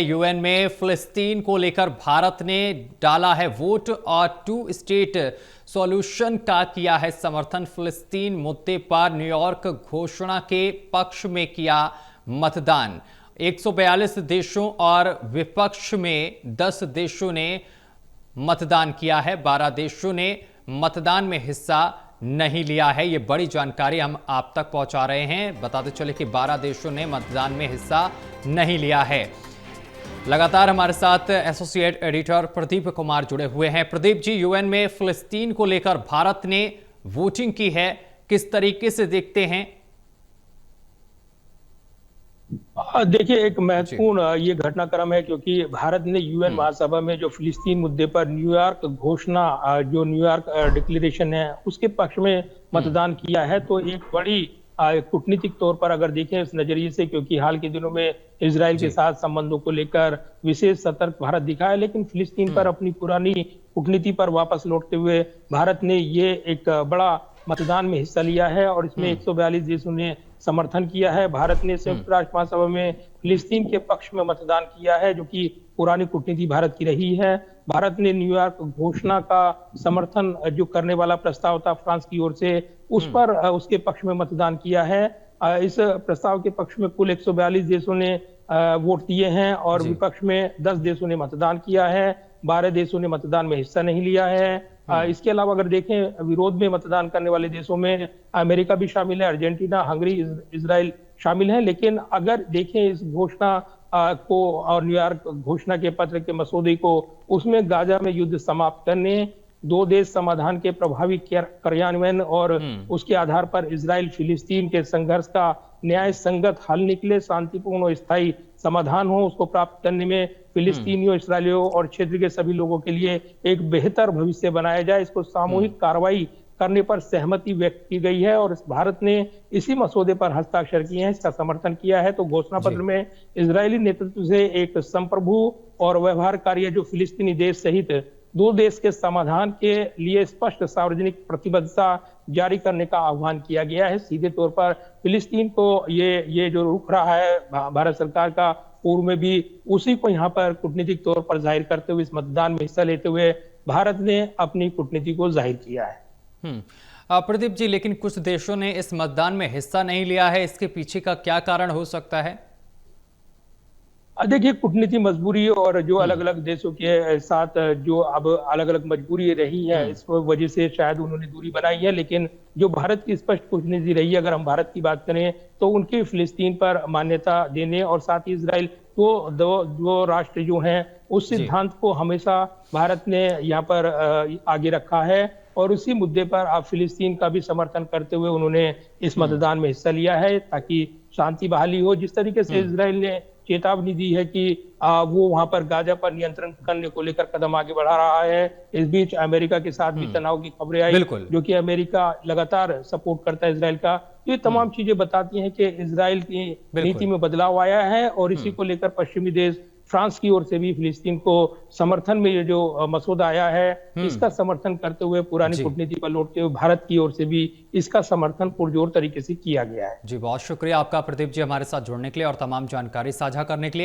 UN में फिलिस्तीन को लेकर भारत ने डाला है वोट और 2 स्टेट सॉल्यूशन का किया है समर्थन। फिलिस्तीन मुद्दे पर न्यूयॉर्क घोषणा के पक्ष में किया मतदान। 142 देशों और विपक्ष में 10 देशों ने मतदान किया है। 12 देशों ने मतदान में हिस्सा नहीं लिया है। ये बड़ी जानकारी हम आप तक पहुंचा रहे हैं। बताते चले कि 12 देशों ने मतदान में हिस्सा नहीं लिया है। लगातार हमारे साथ एसोसिएट एडिटर प्रदीप कुमार जुड़े हुए हैं। प्रदीप जी, यूएन में फिलिस्तीन को लेकर भारत ने वोटिंग की है, किस तरीके से देखते हैं? देखिए, एक महत्वपूर्ण ये घटनाक्रम है क्योंकि भारत ने यूएन महासभा में जो फिलिस्तीन मुद्दे पर न्यूयॉर्क घोषणा, जो न्यूयॉर्क डिक्लेरेशन है, उसके पक्ष में मतदान किया है। तो एक बड़ी कूटनीतिक तौर पर अगर देखें इस नजरिए से, क्योंकि हाल के दिनों में इजराइल के साथ संबंधों को लेकर विशेष सतर्क भारत दिखा है, लेकिन फिलिस्तीन पर अपनी पुरानी कूटनीति पर वापस लौटते हुए भारत ने ये एक बड़ा मतदान में हिस्सा लिया है और इसमें 142 देशों ने समर्थन किया है। भारत ने संयुक्त राष्ट्र महासभा में फिलिस्तीन के पक्ष में मतदान किया है, जो कि पुरानी कूटनीति भारत की रही है। भारत ने न्यूयॉर्क घोषणा का समर्थन जो करने वाला प्रस्ताव था फ्रांस की ओर से, उस पर उसके पक्ष में मतदान किया है। इस प्रस्ताव के पक्ष में कुल 142 देशों ने वोट दिए हैं और विपक्ष में 10 देशों ने मतदान किया है। 12 देशों ने मतदान में हिस्सा नहीं लिया है। इसके अलावा अगर देखें, विरोध में मतदान करने वाले देशों में अमेरिका भी शामिल है, अर्जेंटीना, हंगरी, इजराइल शामिल है। लेकिन अगर देखें इस घोषणा को और न्यूयॉर्क घोषणा के पत्र के मसौदे को, उसमें गाजा में युद्ध समाप्त करने, 2 देश समाधान के प्रभावी कार्यान्वयन और उसके आधार पर इजराइल फिलिस्तीन के संघर्ष का न्याय संगत हल निकले, शांतिपूर्ण और स्थायी समाधान हो, उसको प्राप्त करने में फिलिस्तीनियों, इसराइलियों और क्षेत्र के सभी लोगों के लिए एक बेहतर भविष्य बनाया जाए, इसको सामूहिक कार्रवाई करने पर सहमति व्यक्त की गई है और भारत ने इसी मसौदे पर हस्ताक्षर किए हैं, इसका समर्थन किया है। तो घोषणा पत्र में इजरायली नेतृत्व से एक संप्रभु और व्यवहारकार्य जो फिलिस्तीनी देश सहित 2 देश के समाधान के लिए स्पष्ट सार्वजनिक प्रतिबद्धता जारी करने का आह्वान किया गया है। सीधे तौर पर फिलिस्तीन को ये जो रुख रहा है भारत सरकार का, पूर्व में भी उसी को यहाँ पर कूटनीतिक तौर पर जाहिर करते हुए, इस मतदान में हिस्सा लेते हुए भारत ने अपनी कूटनीति को जाहिर किया है। प्रदीप जी, लेकिन कुछ देशों ने इस मतदान में हिस्सा नहीं लिया है, इसके पीछे का क्या कारण हो सकता है? देखिए, कूटनीति मजबूरी और जो अलग अलग देशों के साथ जो अब अलग अलग मजबूरी रही है, इस वजह से शायद उन्होंने दूरी बनाई है। लेकिन जो भारत की स्पष्ट कूटनीति रही है, अगर हम भारत की बात करें तो उनकी फिलिस्तीन पर मान्यता देने और साथ ही इजराइल को दो राष्ट्र जो हैं, उस सिद्धांत को हमेशा भारत ने यहाँ पर आगे रखा है और उसी मुद्दे पर अब फिलिस्तीन का भी समर्थन करते हुए उन्होंने इस मतदान में हिस्सा लिया है ताकि शांति बहाली हो। जिस तरीके से इजराइल ने चेतावनी दी है कि वो वहां पर गाजा पर नियंत्रण करने को लेकर कदम आगे बढ़ा रहा है। इस बीच अमेरिका के साथ भी तनाव की खबरें आई, जो कि अमेरिका लगातार सपोर्ट करता है इजराइल का। ये तमाम चीजें बताती हैं कि इजराइल की नीति में बदलाव आया है और इसी को लेकर पश्चिमी देश फ्रांस की ओर से भी फिलिस्तीन को समर्थन में ये जो मसौदा आया है, इसका समर्थन करते हुए पुरानी कूटनीति पर लौटते हुए भारत की ओर से भी इसका समर्थन पुरजोर तरीके से किया गया है। जी, बहुत शुक्रिया आपका प्रदीप जी, हमारे साथ जुड़ने के लिए और तमाम जानकारी साझा करने के लिए।